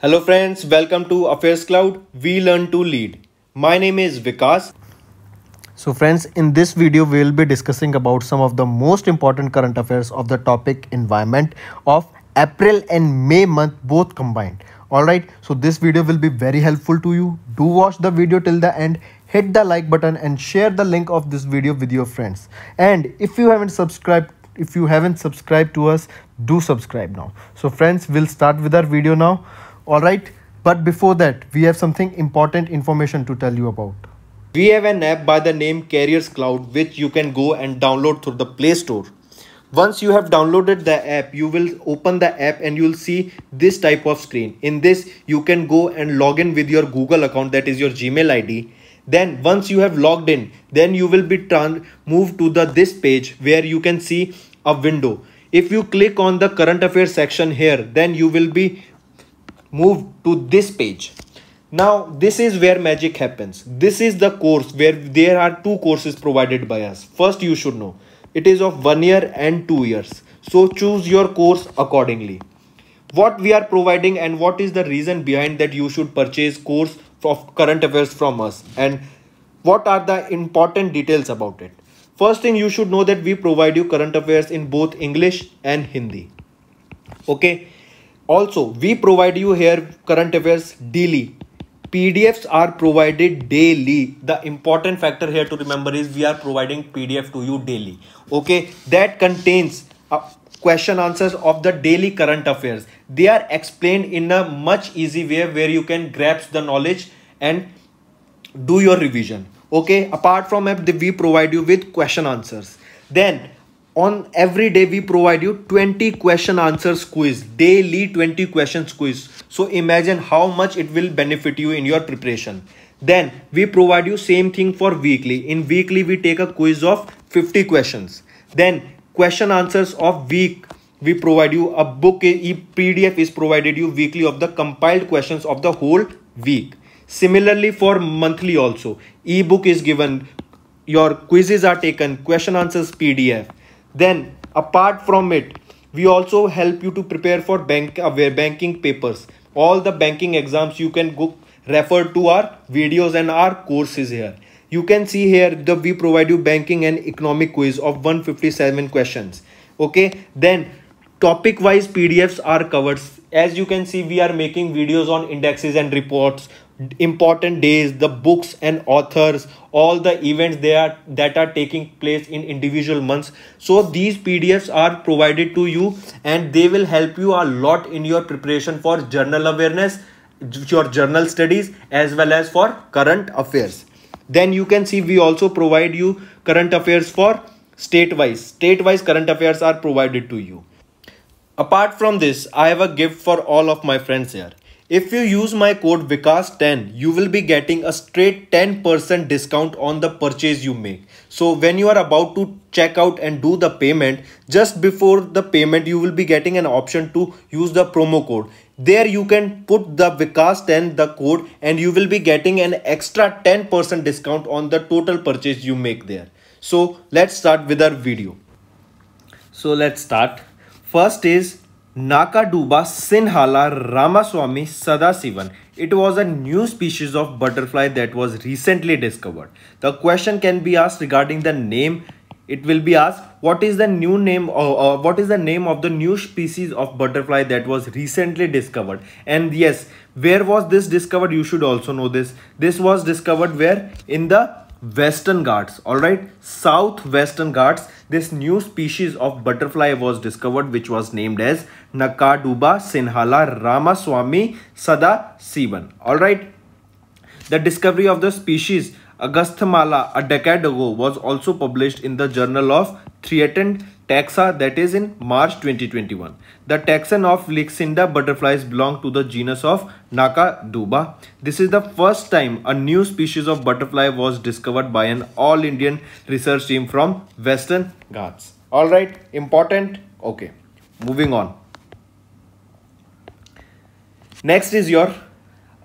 Hello friends, welcome to Affairs Cloud. We learn to lead. My name is Vikas. So friends, in this video, we will be discussing about some of the most important current affairs of the topic environment of April and May month both combined. Alright, so this video will be very helpful to you. Do watch the video till the end, hit the like button and share the link of this video with your friends. And if you haven't subscribed to us, do subscribe now. So friends, we'll start with our video now. Alright, but before that, we have something important information to tell you about. We have an app by the name Careers Cloud which you can go and download through the Play Store. Once you have downloaded the app, you will open the app and you will see this type of screen. In this, you can go and log in with your Google account, that is your Gmail ID. Then once you have logged in, then you will be moved to this page where you can see a window. If you click on the current affairs section here, then you will be moved to this page. Now this is where magic happens. This is the course where there are two courses provided by us. First, you should know it is of 1 year and 2 years. So choose your course accordingly. What we are providing and what is the reason behind that you should purchase course of current affairs from us, and what are the important details about it. First thing, you should know that we provide you current affairs in both English and Hindi. Okay. Also, we provide you here current affairs daily. PDFs are provided daily. The important factor here to remember is we are providing PDF to you daily. Okay, that contains question answers of the daily current affairs. They are explained in a much easy way where you can grasp the knowledge and do your revision. Okay, apart from that, we provide you with question answers. Then on every day we provide you 20 question answers quiz, daily 20 questions quiz. So imagine how much it will benefit you in your preparation. Then we provide you same thing for weekly. In weekly we take a quiz of 50 questions. Then question answers of week, we provide you a book, PDF is provided you weekly of the compiled questions of the whole week. Similarly for monthly also, ebook is given, your quizzes are taken, question answers PDF. Then apart from it, we also help you to prepare for banking papers. All the banking exams you can go refer to our videos and our courses here. You can see here we provide you banking and economic quiz of 157 questions. Okay, then topic wise PDFs are covered. As you can see, we are making videos on indexes and reports, important days, the books and authors, all the events that are taking place in individual months. So these PDFs are provided to you and they will help you a lot in your preparation for journal awareness, your journal studies, as well as for current affairs. Then you can see we also provide you current affairs for state-wise current affairs are provided to you. Apart from this, I have a gift for all of my friends here. If you use my code Vikas10, you will be getting a straight 10% discount on the purchase you make. So when you are about to check out and do the payment, just before the payment, you will be getting an option to use the promo code. There you can put the Vikas10, the code, and you will be getting an extra 10% discount on the total purchase you make there. So let's start with our video. So let's start. First is Nakaduba Sinhala Ramaswamy Sadasivan. It was a new species of butterfly that was recently discovered. The question can be asked regarding the name. It will be asked, what is the new name or what is the name of the new species of butterfly that was recently discovered? And yes, where was this discovered? You should also know this. This was discovered where? In the Western Ghats. Alright, Southwestern Ghats. This new species of butterfly was discovered, which was named as Nakaduba Sinhala Ramaswamy Sadasivan. Alright, the discovery of the species Agasthamala a decade ago was also published in the Journal of Threatened Taxa, that is in March 2021. The taxon of Lixinda butterflies belong to the genus of Nakaduba. This is the first time a new species of butterfly was discovered by an all-Indian research team from Western Ghats. Alright, important? Okay, moving on. Next is your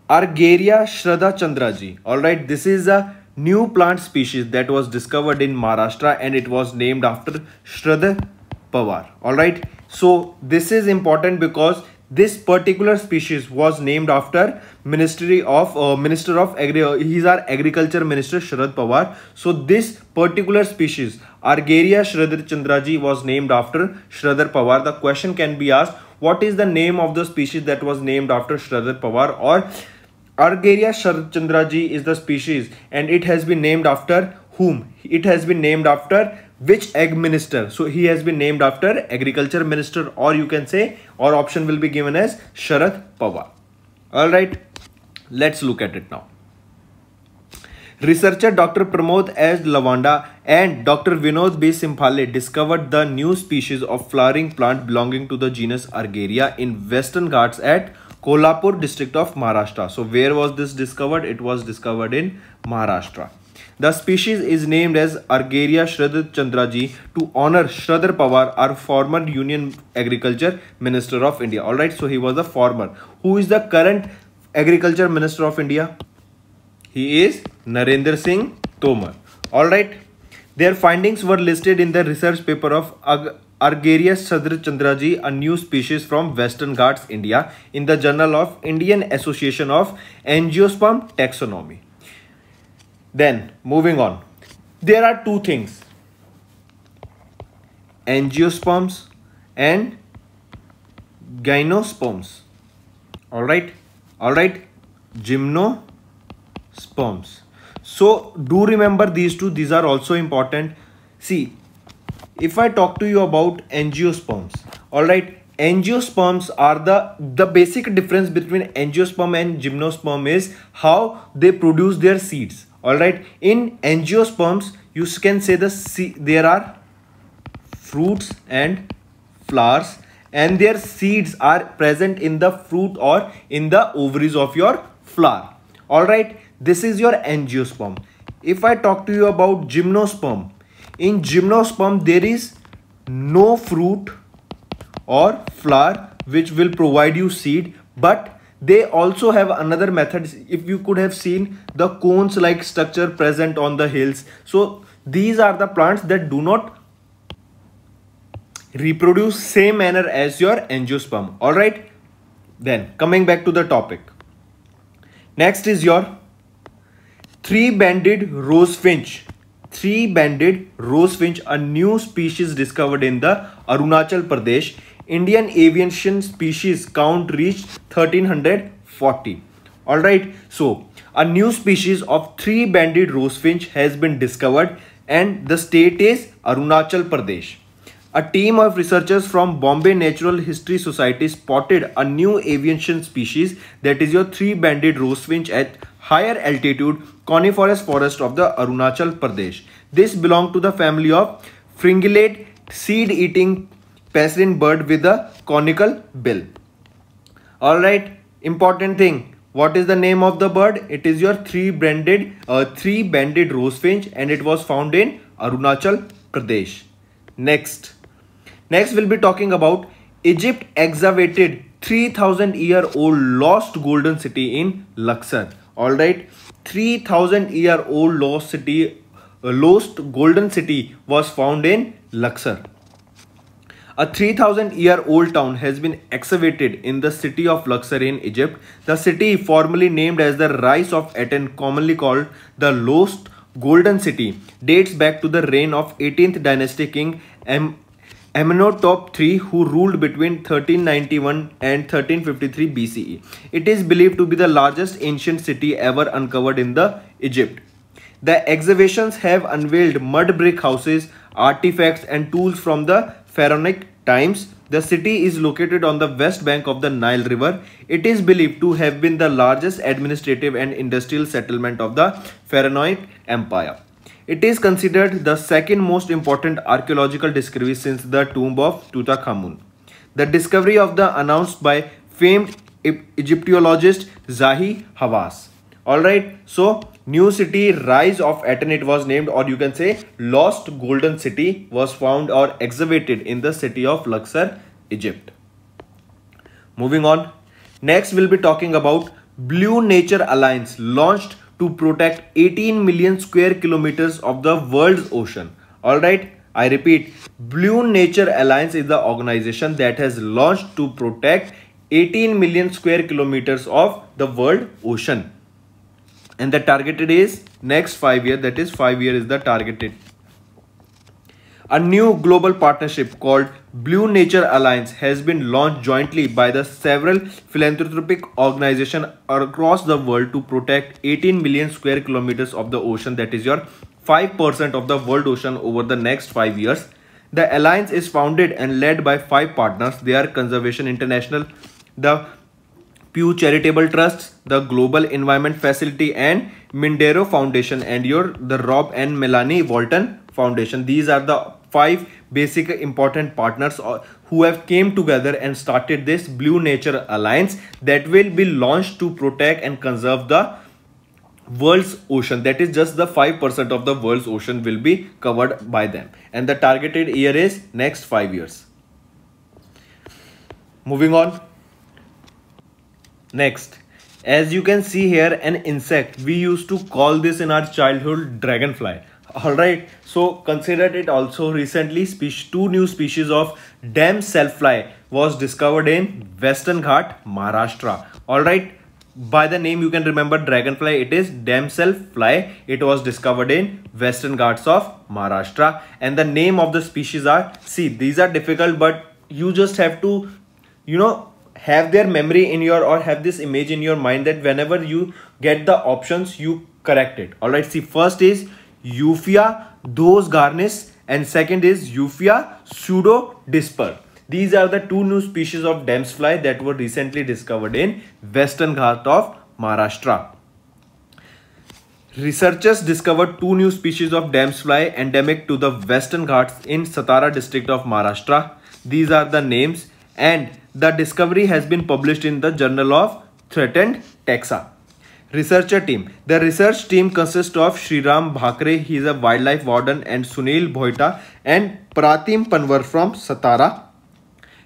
Argyria Shraddha Chandraji. Alright, this is a new plant species that was discovered in Maharashtra and it was named after Shraddha Pawar. Alright, so this is important because This particular species was named after Ministry of Minister of Agri. He's our Agriculture Minister Sharad Pawar. So this particular species, Argeria Shradar Chandraji, was named after Shradar Pawar. The question can be asked, what is the name of the species that was named after Shradar Pawar? Or Argeria Shradar Chandraji is the species, and it has been named after whom? It has been named after which egg minister? So he has been named after Agriculture Minister, or you can say, or option will be given as Sharad Pawar. All right, let's look at it now. Researcher Dr. Pramod S. Lavanda and Dr. Vinod B. Simphale discovered the new species of flowering plant belonging to the genus Argeria in Western Ghats at Kolhapur district of Maharashtra. So where was this discovered? It was discovered in Maharashtra. The species is named as Argeria Shradar Chandraji to honor Shradar Pawar, our former Union Agriculture Minister of India. Alright, so he was the former. Who is the current Agriculture Minister of India? He is Narendra Singh Tomar. Alright, their findings were listed in the research paper of Argeria Shradar Chandraji, a new species from Western Ghats, India, in the Journal of Indian Association of Angiosperm Taxonomy. Then, moving on, there are two things, angiosperms and gymnosperms. Alright, gymnosperms. So, do remember these two, these are also important. See, if I talk to you about angiosperms, alright, angiosperms are the basic difference between angiosperm and gymnosperm is how they produce their seeds. Alright, in angiosperms, you can say there are fruits and flowers, and their seeds are present in the fruit or in the ovaries of your flower. Alright, this is your angiosperm. If I talk to you about gymnosperm, in gymnosperm there is no fruit or flower which will provide you seed, but they also have another method. If you could have seen the cones like structure present on the hills. So these are the plants that do not reproduce same manner as your angiosperm. Alright, then coming back to the topic. Next is your three-banded rosefinch. Three-banded rosefinch, a new species discovered in the Arunachal Pradesh. Indian aviation species count reached 1340. Alright, so a new species of three-banded rosefinch has been discovered, and the state is Arunachal Pradesh. A team of researchers from Bombay Natural History Society spotted a new aviation species, that is your three-banded rosefinch, at higher altitude coniferous forest of the Arunachal Pradesh. This belonged to the family of fringillate seed-eating passerine bird with a conical bill. Alright, important thing. What is the name of the bird? It is your three-banded rosefinch, and it was found in Arunachal Pradesh. Next we'll be talking about Egypt excavated 3000-year-old lost golden city in Luxor. Alright, 3000-year-old lost golden city was found in Luxor. A 3000-year-old town has been excavated in the city of Luxor in Egypt. The city, formerly named as the Rise of Aten, commonly called the Lost Golden City, dates back to the reign of 18th dynasty king Amenhotep III, who ruled between 1391 and 1353 BCE. It is believed to be the largest ancient city ever uncovered in the Egypt. The excavations have unveiled mud brick houses, artifacts and tools from the pharaonic times. The city is located on the west bank of the Nile River. It is believed to have been the largest administrative and industrial settlement of the Pharaonic Empire. It is considered the second most important archaeological discovery since the tomb of Tutankhamun. The discovery of the announced by famed Egyptologist Zahi Hawass. Alright, so new city Rise of Aten, it was named, or you can say Lost Golden City, was found or excavated in the city of Luxor, Egypt. Moving on, next we'll be talking about Blue Nature Alliance, launched to protect 18 million square kilometers of the world's ocean. Alright, I repeat, Blue Nature Alliance is the organization that has launched to protect 18 million square kilometers of the world ocean. And the targeted is next 5 years, that is 5 years is the targeted. A new global partnership called Blue Nature Alliance has been launched jointly by the several philanthropic organizations across the world to protect 18 million square kilometers of the ocean, that is your 5% of the world ocean over the next 5 years. The alliance is founded and led by 5 partners. They are Conservation International, the Pew Charitable Trusts, the Global Environment Facility, and Mindero Foundation, and the Rob and Melanie Walton Foundation. These are the 5 basic important partners who have came together and started this Blue Nature Alliance that will be launched to protect and conserve the world's ocean. That is just the 5% of the world's ocean will be covered by them, and the targeted year is next 5 years. Moving on. Next, as you can see here, an insect, we used to call this in our childhood dragonfly. Alright, so considered it also. Recently 2 new species of dam self-fly was discovered in Western Ghat, Maharashtra. Alright, by the name you can remember dragonfly, it is dam self-fly. It was discovered in Western Ghats of Maharashtra, and the name of the species are, see, these are difficult, but you just have to, have their memory in your, or have this image in your mind, that whenever you get the options, you correct it. Alright, see, first is Euphia dos garnis and second is Euphia pseudodisper. These are the 2 new species of damselfly that were recently discovered in Western Ghat of Maharashtra. Researchers discovered 2 new species of damselfly endemic to the Western Ghats in Satara district of Maharashtra. These are the names, and the discovery has been published in the Journal of Threatened Taxa. Researcher team. The research team consists of Shriram Bhakre, he is a wildlife warden, and Sunil Bhoita and Pratim Panwar from Satara.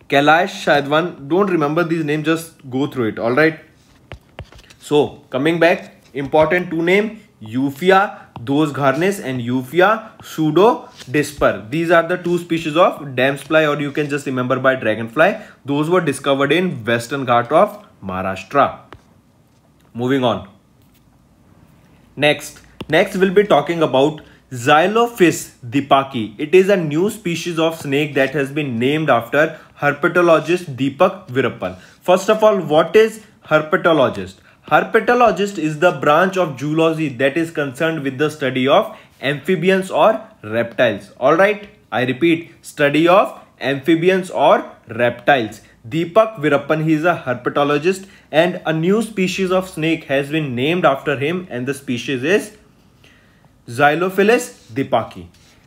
Kailash Shadwan, don't remember these names, just go through it. Alright. So coming back, important 2 names, Euphia dos garnis and Euphia pseudodisper. These are the 2 species of damselfly, or you can just remember by dragonfly. Those were discovered in Western Ghat of Maharashtra. Moving on. Next we'll be talking about Xylophis dipaki. It is a new species of snake that has been named after herpetologist Deepak Virappan. First of all, what is herpetologist? Herpetologist is the branch of zoology that is concerned with the study of amphibians or reptiles. Alright, I repeat, study of amphibians or reptiles. Deepak Virappan, he is a herpetologist, and a new species of snake has been named after him, and the species is Xylophis dipaki.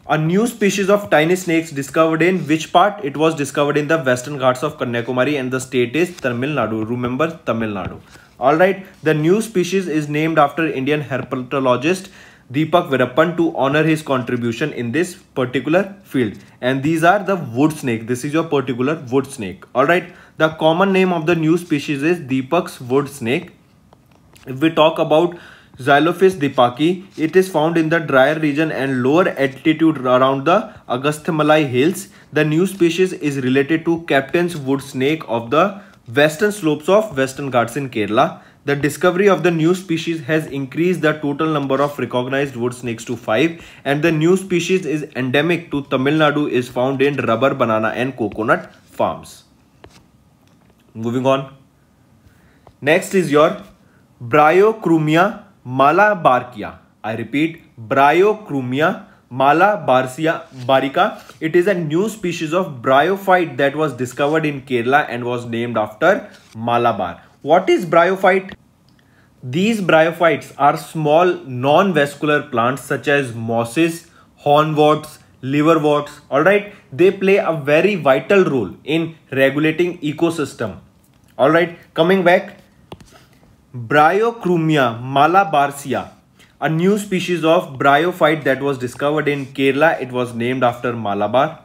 A new species of tiny snakes discovered in which part? It was discovered in the Western Ghats of Kanyakumari, and the state is Tamil Nadu. Remember, Tamil Nadu. Alright, the new species is named after Indian herpetologist Deepak Virappan to honor his contribution in this particular field. And these are the wood snake. This is your particular wood snake. Alright, the common name of the new species is Deepak's wood snake. If we talk about Xylophis dipaki, it is found in the drier region and lower altitude around the Agastyamalai hills. The new species is related to Captain's wood snake of the western slopes of Western Ghats in Kerala. The discovery of the new species has increased the total number of recognized wood snakes to 5, and the new species is endemic to Tamil Nadu, is found in rubber, banana and coconut farms. Moving on. Next is your Bryochromia malabarcia. I repeat, Bryochromia malabarcia. It is a new species of bryophyte that was discovered in Kerala and was named after Malabar. What is bryophyte? These bryophytes are small non-vascular plants such as mosses, hornworts, liverworts. Alright, they play a very vital role in regulating ecosystem. Alright, coming back, Bryochromia malabarcia, a new species of bryophyte that was discovered in Kerala. It was named after Malabar.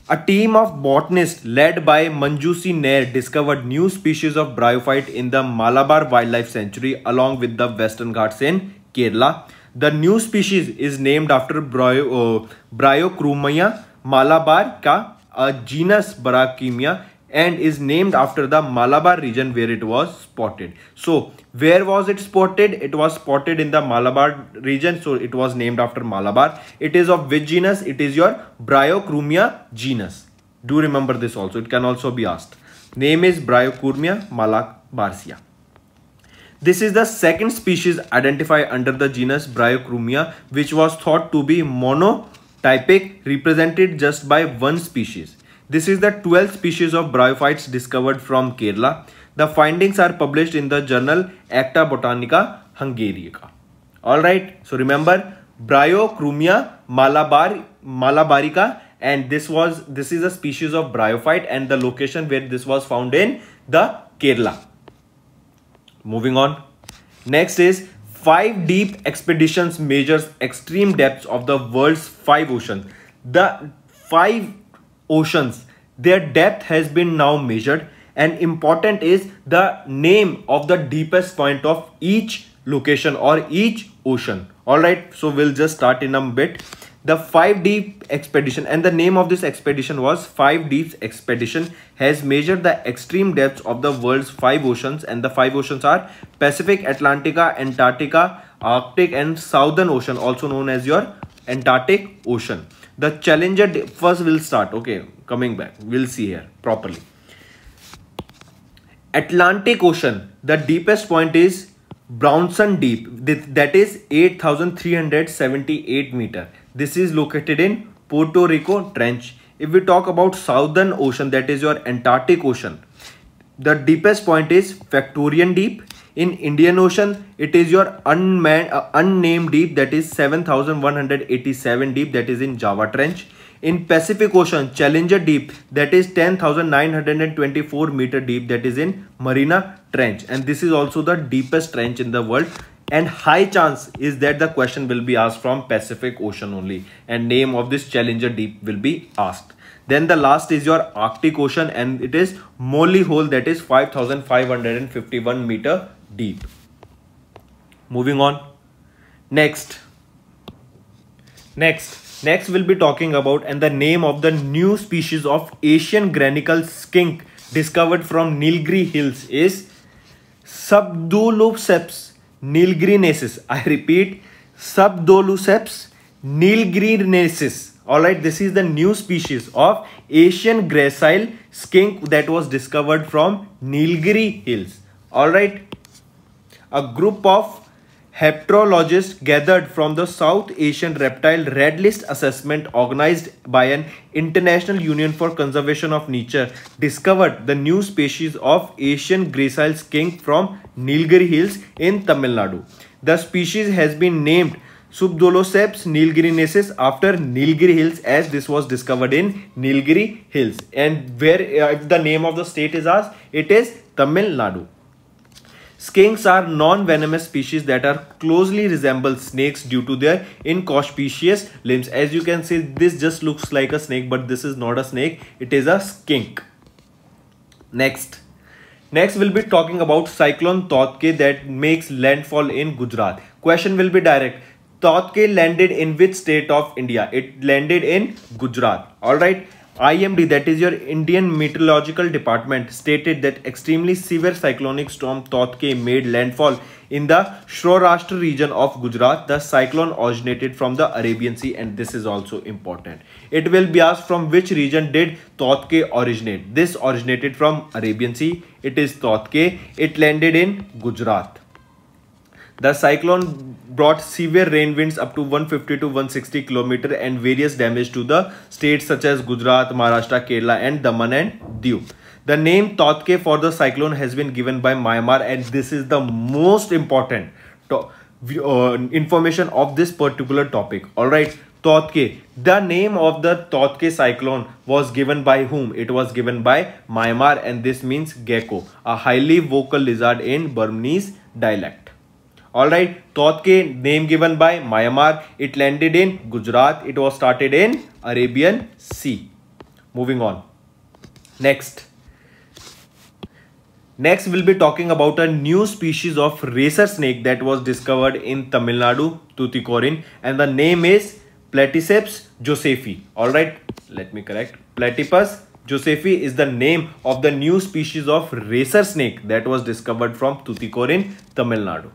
A team of botanists led by Manjusi Nair discovered new species of bryophyte in the Malabar Wildlife Sanctuary along with the Western Ghats in Kerala. The new species is named after Bryochromia malabarca, a genus Bryochromia, and is named after the Malabar region where it was spotted. So where was it spotted? It was spotted in the Malabar region, so it was named after Malabar. It is of which genus? It is your Bryochromia genus. Do remember this also, it can also be asked. Name is Bryochromia malabarsia. This is the second species identified under the genus Bryochromia, which was thought to be monotypic, represented just by one species. This is the 12th species of bryophytes discovered from Kerala. The findings are published in the journal Acta Botanica Hungarica. Alright, so remember Bryochromia malabarica, and this is a species of bryophyte, and the location where this was found in the Kerala. Moving on. Next is 5 deep expeditions measures extreme depths of the world's 5 oceans. The 5 oceans, their depth has been now measured, and important is the name of the deepest point of each location or each ocean. Alright, so we'll just start in a bit. The 5 deep expedition, and the name of this expedition was 5 deep expedition, has measured the extreme depths of the world's 5 oceans, and the 5 oceans are Pacific, Atlantica, Antarctica, Arctic and Southern Ocean, also known as your Antarctic Ocean. The Challenger, first we'll start, okay, coming back, we'll see here properly. Atlantic Ocean, the deepest point is Brownson Deep, that is 8,378 meter. This is located in Puerto Rico Trench. If we talk about Southern Ocean, that is your Antarctic Ocean, the deepest point is Victorian Deep. In Indian Ocean, it is your unnamed deep, that is 7,187 deep, that is in Java Trench. In Pacific Ocean, Challenger Deep, that is 10,924 meter deep, that is in Mariana Trench, and this is also the deepest trench in the world, and high chance is that the question will be asked from Pacific Ocean only, and name of this Challenger Deep will be asked. Then the last is your Arctic Ocean, and it is Molly Hole, that is 5,551 meter deep. Moving on. Next we'll be talking about, and the name of the new species of Asian granicle skink discovered from Nilgiri Hills is Subdoloceps nilgiriensis. I repeat, Subdoloceps nilgiriensis. Alright, this is the new species of Asian gracile skink that was discovered from Nilgiri Hills. Alright, a group of hepatologists gathered from the South Asian Reptile Red List Assessment organized by an International Union for Conservation of Nature discovered the new species of Asian gracile skink from Nilgiri Hills in Tamil Nadu. The species has been named Subdoloceps nilgiriensis after Nilgiri Hills, as this was discovered in Nilgiri Hills. And where if the name of the state is asked, it is Tamil Nadu. Skinks are non-venomous species that are closely resemble snakes due to their inconspicuous limbs. As you can see, this just looks like a snake, but this is not a snake, it is a skink. Next we'll be talking about cyclone Tauktae that makes landfall in Gujarat. Question will be direct. Tauktae landed in which state of India? It landed in Gujarat. Alright. IMD, that is your Indian Meteorological Department, stated that extremely severe cyclonic storm Tauktae made landfall in the Saurashtra region of Gujarat. The cyclone originated from the Arabian Sea, and this is also important. It will be asked from which region did Tauktae originate. This originated from Arabian Sea. It is Tauktae. It landed in Gujarat. The cyclone brought severe rain winds up to 150 to 160 km and various damage to the states such as Gujarat, Maharashtra, Kerala and Daman and Diu. The name Tauktae for the cyclone has been given by Myanmar, and this is the most important information of this particular topic. Alright, Tauktae. The name of the Tauktae cyclone was given by whom? It was given by Myanmar, and this means gecko, a highly vocal lizard in Burmese dialect. Alright, Tauktae, name given by Myanmar. It landed in Gujarat. It was started in Arabian Sea. Moving on. Next we'll be talking about a new species of racer snake that was discovered in Tamil Nadu, Tuticorin, and the name is Platypus josephi. Alright, let me correct. Platypus Josephi is the name of the new species of racer snake that was discovered from Tuticorin, Tamil Nadu.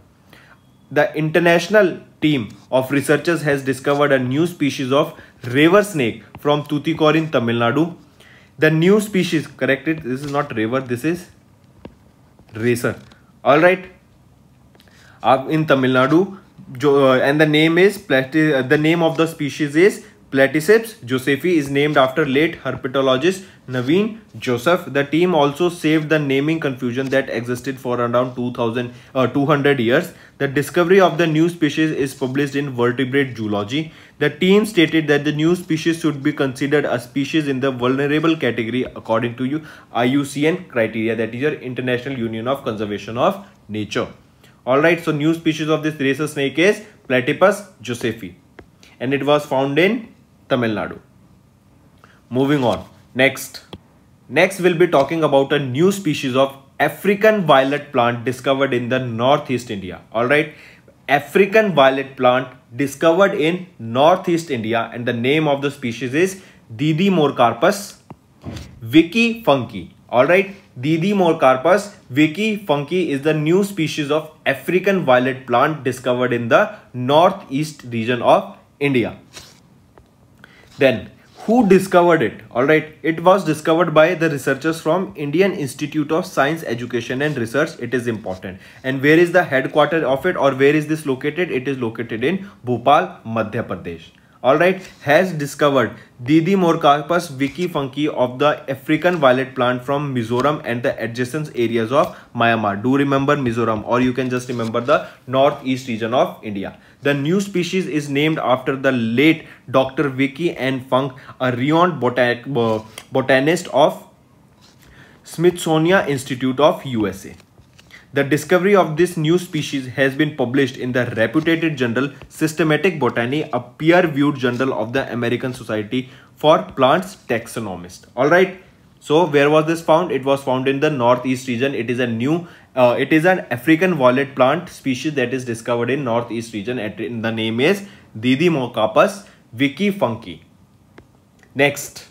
The international team of researchers has discovered a new species of river snake from Tuticorin, Tamil Nadu. The new species, corrected, this is not river, this is racer. Alright. In Tamil Nadu, and the name of the species is Platyceps josephi, is named after late herpetologist Naveen Joseph. The team also saved the naming confusion that existed for around 200 years. The discovery of the new species is published in Vertebrate Zoology. The team stated that the new species should be considered a species in the vulnerable category according to IUCN criteria, that is your International Union of Conservation of Nature. Alright, so new species of this racer snake is Platypus josephi, and it was found in Tamil Nadu. Moving on. Next we'll be talking about a new species of African violet plant discovered in the Northeast India. Alright, African violet plant discovered in Northeast India, and the name of the species is Didymorcarpus wiki funky. Alright, Didymorcarpus wiki funky is the new species of African violet plant discovered in the Northeast region of India. Then, who discovered it? Alright, it was discovered by the researchers from Indian Institute of Science, Education and Research. It is important. And where is the headquarters of it, or where is this located? It is located in Bhopal, Madhya Pradesh. Alright, has discovered Didymorcarpus wiki funky of the African violet plant from Mizoram and the adjacent areas of Myanmar. Do remember Mizoram, or you can just remember the northeast region of India. The new species is named after the late Dr. Vicky N. Funk, a renowned botanist of Smithsonian Institute of USA. The discovery of this new species has been published in the reputed journal Systematic Botany, a peer-reviewed journal of the American Society for Plants Taxonomists. Alright, so where was this found? It was found in the Northeast region. It is an African violet plant species that is discovered in Northeast region, and the name is Didymorcarpus wiki funky. Next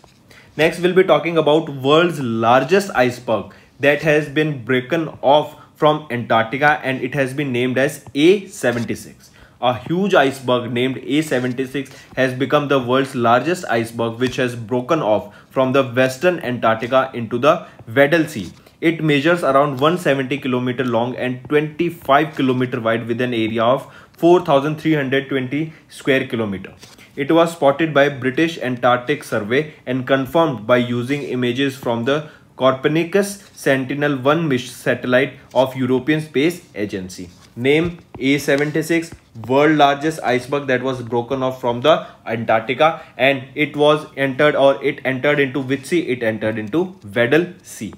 we'll be talking about world's largest iceberg that has been broken off from Antarctica, and it has been named as A76. A huge iceberg named A76 has become the world's largest iceberg, which has broken off from the western Antarctica into the Weddell Sea. It measures around 170 km long and 25 km wide with an area of 4,320 square kilometer. It was spotted by British Antarctic Survey and confirmed by using images from the Copernicus Sentinel-1 satellite of European Space Agency. Name A76, world largest iceberg that was broken off from the Antarctica, and it entered into which sea? It entered into Weddell Sea.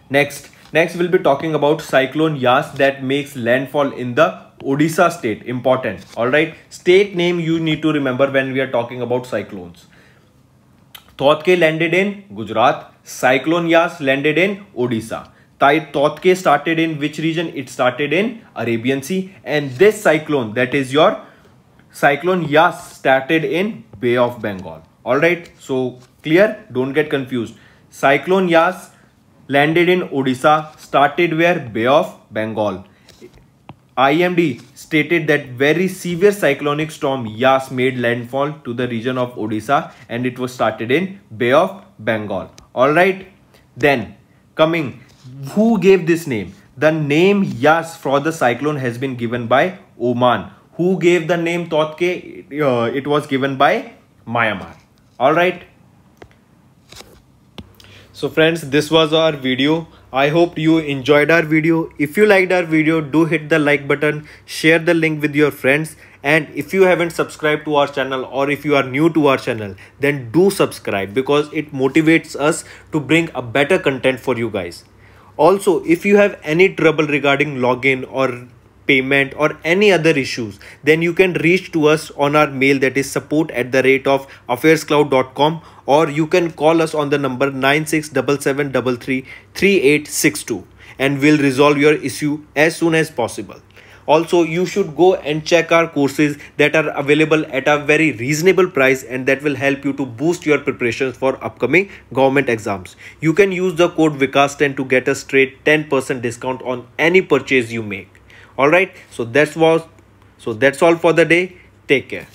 Next we'll be talking about cyclone Yas that makes landfall in the Odisha state. Important. Alright, state name you need to remember when we are talking about cyclones. Totke landed in Gujarat. Cyclone Yas landed in Odisha. Totke started in which region? It started in Arabian Sea, and this cyclone, that is your cyclone Yas, started in Bay of Bengal. Alright, so clear? Don't get confused. Cyclone Yas landed in Odisha, started where? Bay of Bengal. IMD stated that very severe cyclonic storm Yas made landfall to the region of Odisha, and it was started in Bay of Bengal. Alright, then coming, who gave this name? The name Yas for the cyclone has been given by Oman. Who gave the name Totke? It was given by Myanmar. Alright. So friends, this was our video. I hope you enjoyed our video. If you liked our video, do hit the like button, share the link with your friends, and if you haven't subscribed to our channel, or if you are new to our channel, then do subscribe, because it motivates us to bring a better content for you guys. Also, if you have any trouble regarding login or payment or any other issues, then you can reach to us on our mail, that is support@affairscloud.com, or you can call us on the number 9677333862, and we'll resolve your issue as soon as possible. Also, you should go and check our courses that are available at a very reasonable price, and that will help you to boost your preparations for upcoming government exams. You can use the code Vikas10 to get a straight 10% discount on any purchase you make. Alright, so that's all for the day. Take care.